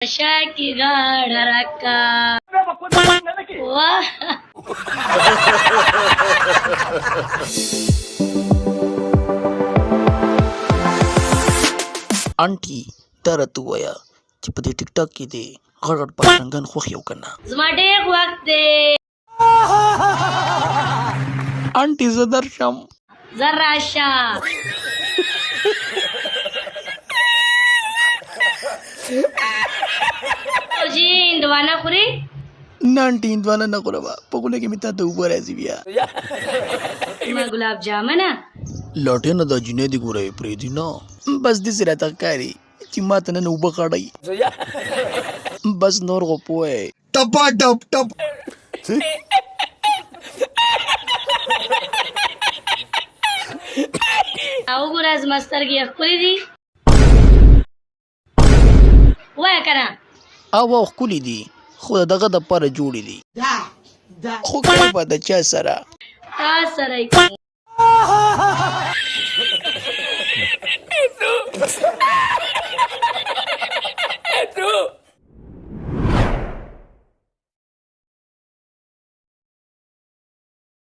نشا کی غاړه راکا واه آنټي تر ته وایا چې په دې ټیک ټاک کې دی غړ غړ پښنګن خوښ یو کنه زما ډېر وخت دی آنټي زه درشم زه راشه جی هندوانه خوري نه آنټي هندوانه نه خورم په خوله کې مې تا ته اوبه راځي بیا ما ګلاب جامنه لټې نه دا جینۍ دي ګوره پرېږدي نه بس داسې راته ښکاري چې ما ته نن اوبه غړئ بس نور خو پوه ټپا ټپ ټپ او ګوره زما سترګې ښکلې دي وایه که نه او ښکلي دي خو د دغه دپاره جوړې دي خو کوي به د چا سره تا سره یې